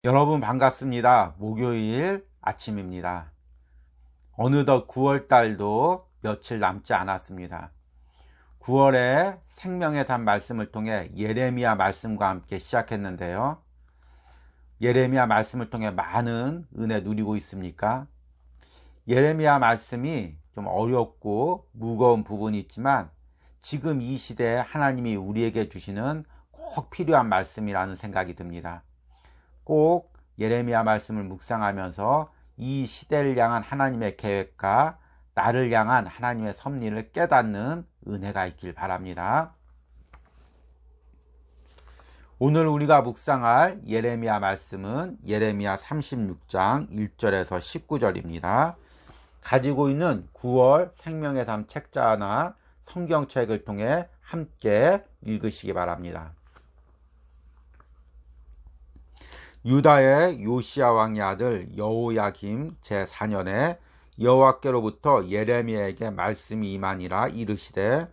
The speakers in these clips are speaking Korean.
여러분 반갑습니다. 목요일 아침입니다. 어느덧 9월달도 며칠 남지 않았습니다. 9월에 생명의 산 말씀을 통해 예레미야 말씀과 함께 시작했는데요. 예레미야 말씀을 통해 많은 은혜 누리고 있습니까? 예레미야 말씀이 좀 어렵고 무거운 부분이 있지만 지금 이 시대에 하나님이 우리에게 주시는 꼭 필요한 말씀이라는 생각이 듭니다. 꼭 예레미야 말씀을 묵상하면서 이 시대를 향한 하나님의 계획과 나를 향한 하나님의 섭리를 깨닫는 은혜가 있길 바랍니다. 오늘 우리가 묵상할 예레미야 말씀은 예레미야 36장 1절에서 19절입니다. 가지고 있는 9월 생명의 삶 책자나 성경책을 통해 함께 읽으시기 바랍니다. 유다의 요시야 왕의 아들 여호야김 제4년에 여호와께로부터 예레미야에게 말씀이 임하니라. 이르시되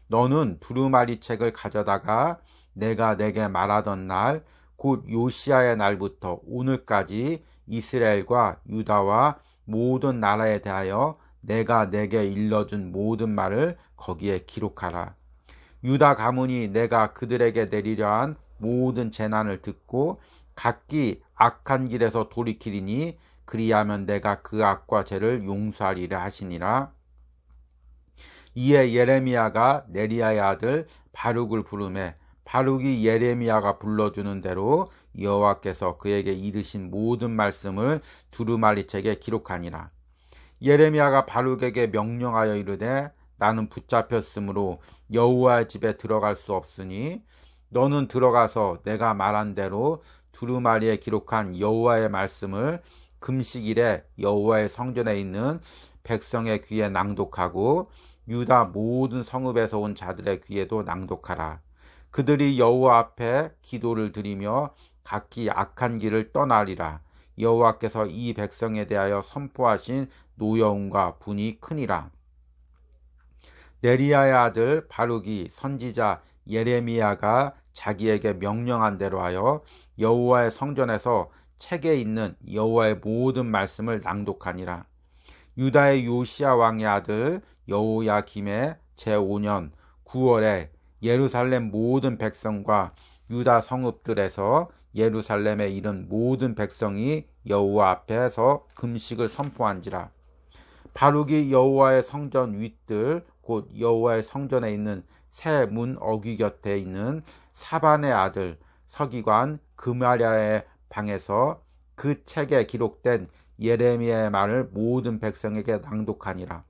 너는 두루마리 책을 가져다가 내가 내게 말하던 날 곧 요시야의 날부터 오늘까지 이스라엘과 유다와 모든 나라에 대하여 내가 내게 일러준 모든 말을 거기에 기록하라. 유다 가문이 내가 그들에게 내리려 한 모든 재난을 듣고 각기 악한 길에서 돌이키리니 그리하면 내가 그 악과 죄를 용서하리라 하시니라. 이에 예레미야가 네리야의 아들 바룩을 부르매 바룩이 예레미야가 불러주는 대로 여호와께서 그에게 이르신 모든 말씀을 두루마리 책에 기록하니라. 예레미야가 바룩에게 명령하여 이르되 나는 붙잡혔으므로 여호와의 집에 들어갈 수 없으니 너는 들어가서 내가 말한 대로 두루마리에 기록한 여호와의 말씀을 금식일에 여호와의 성전에 있는 백성의 귀에 낭독하고 유다 모든 성읍에서 온 자들의 귀에도 낭독하라. 그들이 여호와 앞에 기도를 드리며 각기 악한 길을 떠나리라. 여호와께서 이 백성에 대하여 선포하신 노여움과 분이 크니라. 네리야의 아들 바룩이 선지자 예레미야가 자기에게 명령한 대로 하여 여호와의 성전에서 책에 있는 여호와의 모든 말씀을 낭독하니라. 유다의 요시야 왕의 아들 여호야김의 제5년 9월에 예루살렘 모든 백성과 유다 성읍들에서 예루살렘에 이른 모든 백성이 여호와 앞에서 금식을 선포한지라. 바룩이 여호와의 성전 윗들 곧 여호와의 성전에 있는 새 문 어귀 곁에 있는 사반의 아들 서기관 그마랴의 방에서 그 책에 기록된 예레미야의 말을 모든 백성에게 낭독하니라.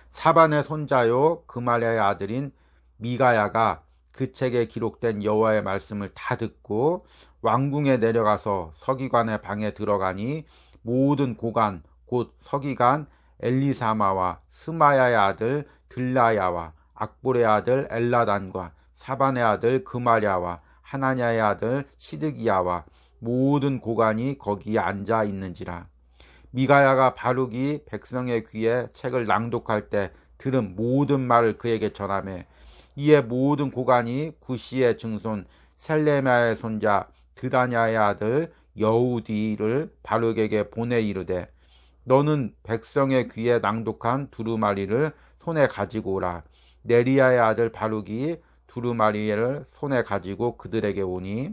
사반의 손자요 그마랴의 아들인 미가야가 그 책에 기록된 여호와의 말씀을 다 듣고 왕궁에 내려가서 서기관의 방에 들어가니 모든 고관 곧 서기관 엘리사마와 스마야의 아들 들라야와 악볼의 아들 엘라단과 사반의 아들 그마랴와 하나냐의 아들 시드기야와 모든 고관이 거기에 앉아 있는지라. 미가야가 바룩이 백성의 귀에 책을 낭독할 때 들은 모든 말을 그에게 전하매 이에 모든 고관이 구시의 증손 셀레미야의 손자 드다냐의 아들 여우디를 바룩에게 보내 이르되 너는 백성의 귀에 낭독한 두루마리를 손에 가지고 오라. 네리야의 아들 바룩이 두루마리를 손에 가지고 그들에게 오니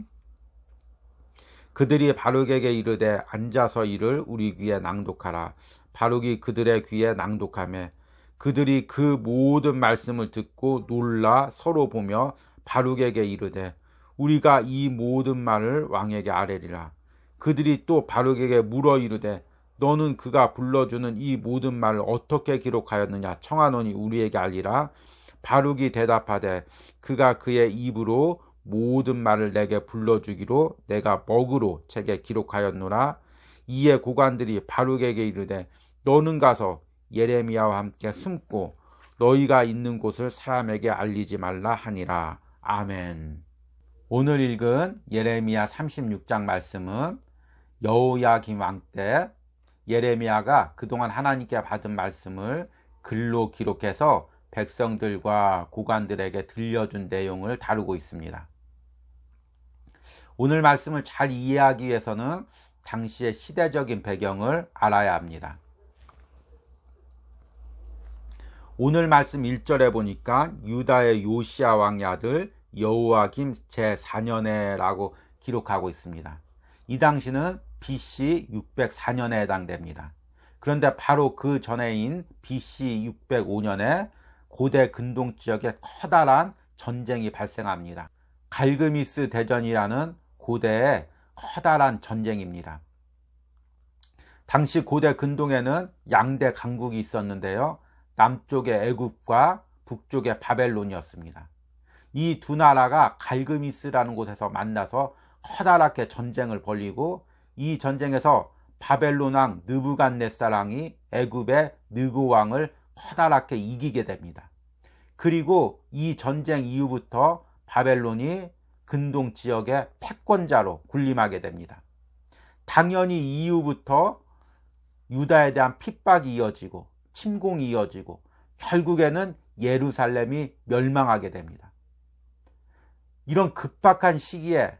그들이 바룩에게 이르되 앉아서 이를 우리 귀에 낭독하라. 바룩이 그들의 귀에 낭독하며 그들이 그 모든 말씀을 듣고 놀라 서로 보며 바룩에게 이르되 우리가 이 모든 말을 왕에게 아뢰리라. 그들이 또 바룩에게 물어 이르되 너는 그가 불러주는 이 모든 말을 어떻게 기록하였느냐 청하노니 우리에게 알리라. 바룩이 대답하되 그가 그의 입으로 모든 말을 내게 불러주기로 내가 먹으로 책에 기록하였노라. 이에 고관들이 바룩에게 이르되 너는 가서 예레미야와 함께 숨고 너희가 있는 곳을 사람에게 알리지 말라 하니라. 아멘. 오늘 읽은 예레미야 36장 말씀은 여호야김 왕 때 예레미야가 그동안 하나님께 받은 말씀을 글로 기록해서 백성들과 고관들에게 들려준 내용을 다루고 있습니다. 오늘 말씀을 잘 이해하기 위해서는 당시의 시대적인 배경을 알아야 합니다. 오늘 말씀 1절에 보니까 유다의 요시야 왕의 아들 여호야김 제4년에라고 기록하고 있습니다. 이 당시는 BC 604년에 해당됩니다. 그런데 바로 그 전해인 BC 605년에 고대 근동 지역에 커다란 전쟁이 발생합니다. 갈그미스 대전이라는 고대의 커다란 전쟁입니다. 당시 고대 근동에는 양대 강국이 있었는데요. 남쪽의 애굽과 북쪽의 바벨론이었습니다. 이 두 나라가 갈그미스라는 곳에서 만나서 커다랗게 전쟁을 벌이고 이 전쟁에서 바벨론 왕 느부갓네살 왕이 애굽의 느고 왕을 커다랗게 이기게 됩니다. 그리고 이 전쟁 이후부터 바벨론이 근동 지역의 패권자로 군림하게 됩니다. 당연히 이후부터 유다에 대한 핍박이 이어지고 침공이 이어지고 결국에는 예루살렘이 멸망하게 됩니다. 이런 급박한 시기에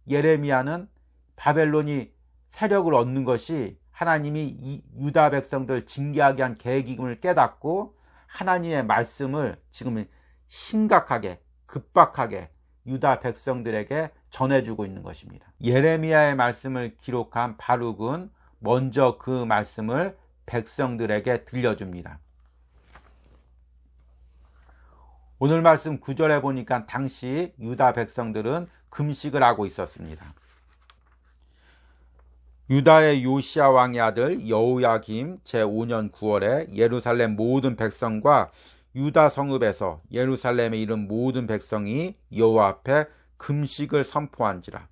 예레미야는 바벨론이 세력을 얻는 것이 하나님이 이 유다 백성들 징계하게 한 계획임을 깨닫고 하나님의 말씀을 지금 심각하게 급박하게 유다 백성들에게 전해주고 있는 것입니다. 예레미야의 말씀을 기록한 바룩은 먼저 그 말씀을 백성들에게 들려줍니다. 오늘 말씀 9절에 보니까 당시 유다 백성들은 금식을 하고 있었습니다. 유다의 요시야 왕의 아들 여호야김 제5년 9월에 예루살렘 모든 백성과 유다 성읍에서 예루살렘에 이른 모든 백성이 여호와 앞에 금식을 선포한지라.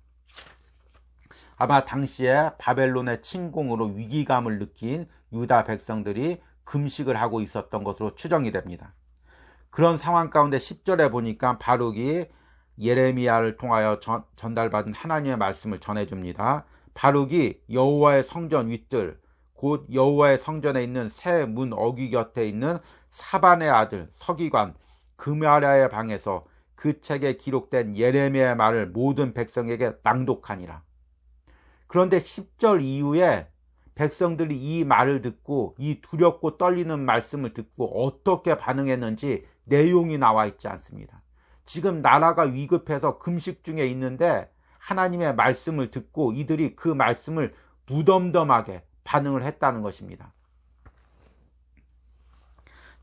아마 당시에 바벨론의 침공으로 위기감을 느낀 유다 백성들이 금식을 하고 있었던 것으로 추정이 됩니다. 그런 상황 가운데 10절에 보니까 바룩이 예레미야를 통하여 전달받은 하나님의 말씀을 전해줍니다. 바룩이 여호와의 성전 윗들 곧 여호와의 성전에 있는 새 문 어귀 곁에 있는 사반의 아들 서기관 그마랴의 방에서 그 책에 기록된 예레미야의 말을 모든 백성에게 낭독하니라. 그런데 10절 이후에 백성들이 이 말을 듣고 이 두렵고 떨리는 말씀을 듣고 어떻게 반응했는지 내용이 나와 있지 않습니다. 지금 나라가 위급해서 금식 중에 있는데 하나님의 말씀을 듣고 이들이 그 말씀을 무덤덤하게 반응을 했다는 것입니다.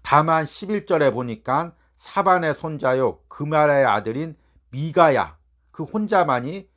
다만 11절에 보니까 사반의 손자요 그마랴의 아들인 미가야 그 혼자만이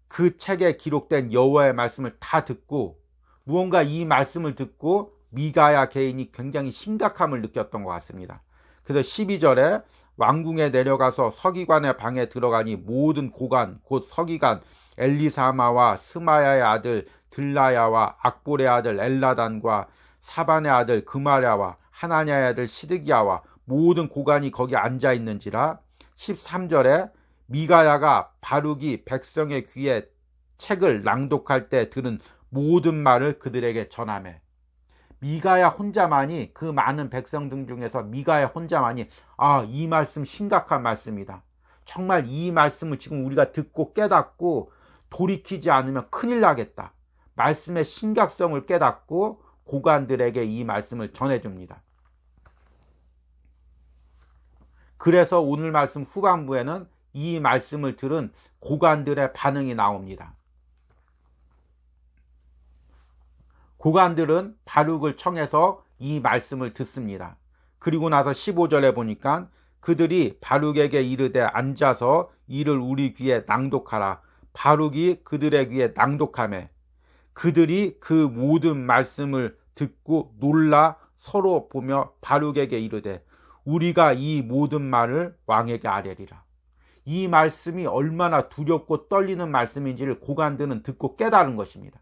그 책에 기록된 여호와의 말씀을 다 듣고 무언가 이 말씀을 듣고 미가야 개인이 굉장히 심각함을 느꼈던 것 같습니다. 그래서 12절에 왕궁에 내려가서 서기관의 방에 들어가니 모든 고관 곧 서기관 엘리사마와 스마야의 아들 들라야와 악볼의 아들 엘라단과 사반의 아들 그마랴와 하나냐의 아들 시드기야와 모든 고관이 거기 앉아 있는지라. 13절에 미가야가 바룩이 백성의 귀에 책을 낭독할 때 들은 모든 말을 그들에게 전하매. 미가야 혼자만이 그 많은 백성들 중에서 미가야 혼자만이 이 말씀 심각한 말씀이다. 정말 이 말씀을 지금 우리가 듣고 깨닫고 돌이키지 않으면 큰일 나겠다. 말씀의 심각성을 깨닫고 고관들에게 이 말씀을 전해줍니다. 그래서 오늘 말씀 후반부에는 이 말씀을 들은 고관들의 반응이 나옵니다. 고관들은 바룩을 청해서 이 말씀을 듣습니다. 그리고 나서 15절에 보니까 그들이 바룩에게 이르되 앉아서 이를 우리 귀에 낭독하라. 바룩이 그들의 귀에 낭독하매 그들이 그 모든 말씀을 듣고 놀라 서로 보며 바룩에게 이르되 우리가 이 모든 말을 왕에게 아뢰리라. 이 말씀이 얼마나 두렵고 떨리는 말씀인지를 고관들은 듣고 깨달은 것입니다.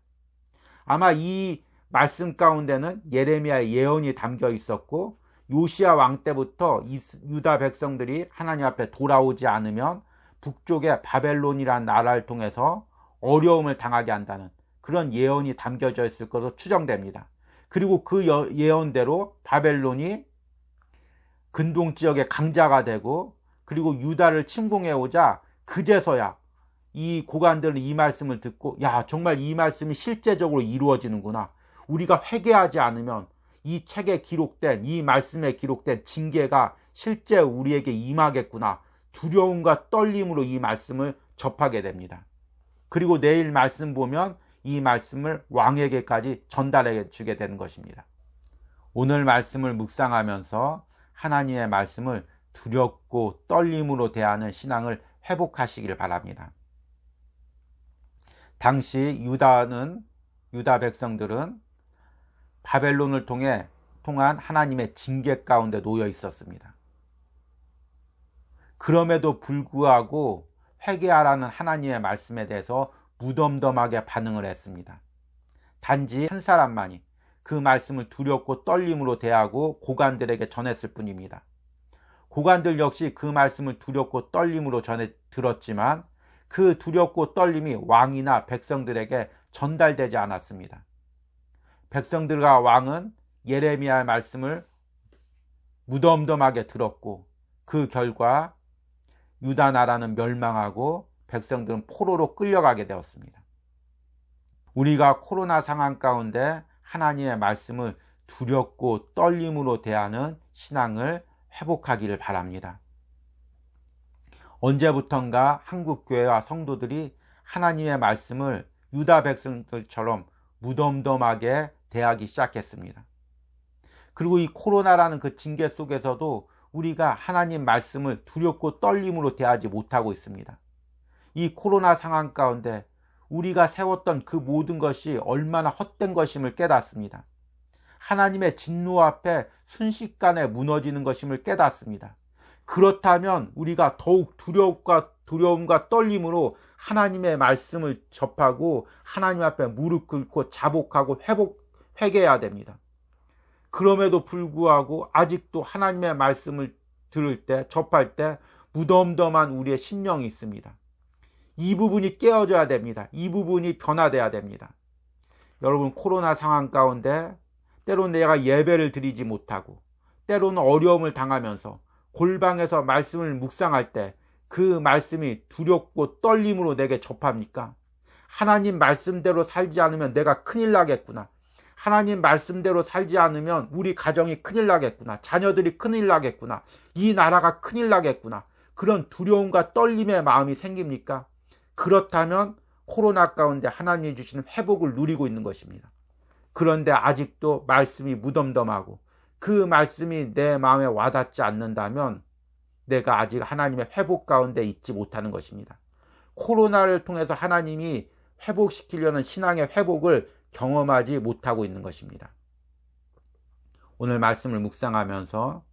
아마 이 말씀 가운데는 예레미야의 예언이 담겨 있었고 요시야 왕 때부터 유다 백성들이 하나님 앞에 돌아오지 않으면 북쪽의 바벨론이라는 나라를 통해서 어려움을 당하게 한다는 그런 예언이 담겨져 있을 것으로 추정됩니다. 그리고 그 예언대로 바벨론이 근동 지역의 강자가 되고 그리고 유다를 침공해 오자 그제서야 이 고관들은 이 말씀을 듣고 야, 정말 이 말씀이 실제적으로 이루어지는구나. 우리가 회개하지 않으면 이 책에 기록된, 이 말씀에 기록된 징계가 실제 우리에게 임하겠구나. 두려움과 떨림으로 이 말씀을 접하게 됩니다. 그리고 내일 말씀 보면 이 말씀을 왕에게까지 전달해 주게 되는 것입니다. 오늘 말씀을 묵상하면서 하나님의 말씀을 두렵고 떨림으로 대하는 신앙을 회복하시길 바랍니다. 당시 유다 백성들은 바벨론을 통한 하나님의 징계 가운데 놓여 있었습니다. 그럼에도 불구하고 회개하라는 하나님의 말씀에 대해서 무덤덤하게 반응을 했습니다. 단지 한 사람만이 그 말씀을 두렵고 떨림으로 대하고 고관들에게 전했을 뿐입니다. 고관들 역시 그 말씀을 두렵고 떨림으로 들었지만 그 두렵고 떨림이 왕이나 백성들에게 전달되지 않았습니다. 백성들과 왕은 예레미야의 말씀을 무덤덤하게 들었고 그 결과 유다 나라는 멸망하고 백성들은 포로로 끌려가게 되었습니다. 우리가 코로나 상황 가운데 하나님의 말씀을 두렵고 떨림으로 대하는 신앙을 회복하기를 바랍니다. 언제부턴가 한국교회와 성도들이 하나님의 말씀을 유다 백성들처럼 무덤덤하게 대하기 시작했습니다. 그리고 이 코로나라는 그 징계 속에서도 우리가 하나님 말씀을 두렵고 떨림으로 대하지 못하고 있습니다. 이 코로나 상황 가운데 우리가 세웠던 그 모든 것이 얼마나 헛된 것임을 깨닫습니다. 하나님의 진노 앞에 순식간에 무너지는 것임을 깨닫습니다. 그렇다면 우리가 더욱 두려움과 떨림으로 하나님의 말씀을 접하고 하나님 앞에 무릎 꿇고 자복하고 회개해야 됩니다. 그럼에도 불구하고 아직도 하나님의 말씀을 들을 때, 접할 때 무덤덤한 우리의 심령이 있습니다. 이 부분이 깨어져야 됩니다. 이 부분이 변화돼야 됩니다. 여러분, 코로나 상황 가운데 때로는 내가 예배를 드리지 못하고 때로는 어려움을 당하면서 골방에서 말씀을 묵상할 때 그 말씀이 두렵고 떨림으로 내게 접합니까? 하나님 말씀대로 살지 않으면 내가 큰일 나겠구나. 하나님 말씀대로 살지 않으면 우리 가정이 큰일 나겠구나. 자녀들이 큰일 나겠구나. 이 나라가 큰일 나겠구나. 그런 두려움과 떨림의 마음이 생깁니까? 그렇다면 코로나 가운데 하나님이 주시는 회복을 누리고 있는 것입니다. 그런데 아직도 말씀이 무덤덤하고 그 말씀이 내 마음에 와닿지 않는다면 내가 아직 하나님의 회복 가운데 있지 못하는 것입니다. 코로나를 통해서 하나님이 회복시키려는 신앙의 회복을 경험하지 못하고 있는 것입니다. 오늘 말씀을 묵상하면서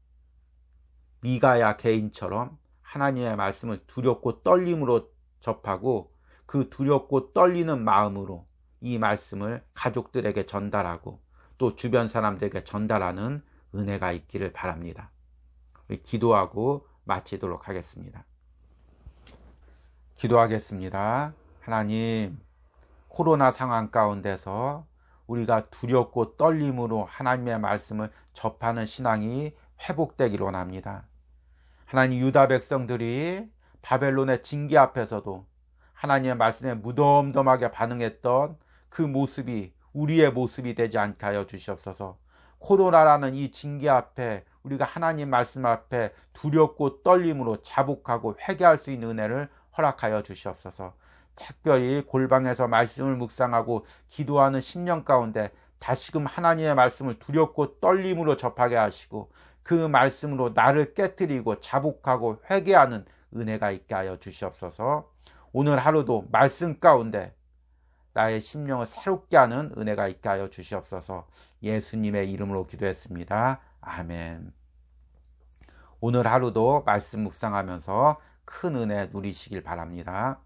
미가야 개인처럼 하나님의 말씀을 두렵고 떨림으로 접하고 그 두렵고 떨리는 마음으로 이 말씀을 가족들에게 전달하고 또 주변 사람들에게 전달하는 은혜가 있기를 바랍니다. 우리 기도하고 마치도록 하겠습니다. 기도하겠습니다. 하나님, 코로나 상황 가운데서 우리가 두렵고 떨림으로 하나님의 말씀을 접하는 신앙이 회복되기를 원합니다. 하나님, 유다 백성들이 바벨론의 징계 앞에서도 하나님의 말씀에 무덤덤하게 반응했던 그 모습이 우리의 모습이 되지 않게 하여 주시옵소서. 코로나라는 이 징계 앞에 우리가 하나님 말씀 앞에 두렵고 떨림으로 자복하고 회개할 수 있는 은혜를 허락하여 주시옵소서. 특별히 골방에서 말씀을 묵상하고 기도하는 심령 가운데 다시금 하나님의 말씀을 두렵고 떨림으로 접하게 하시고 그 말씀으로 나를 깨뜨리고 자복하고 회개하는 은혜가 있게 하여 주시옵소서. 오늘 하루도 말씀 가운데 나의 심령을 새롭게 하는 은혜가 있게 하여 주시옵소서. 예수님의 이름으로 기도했습니다. 아멘. 오늘 하루도 말씀 묵상하면서 큰 은혜 누리시길 바랍니다.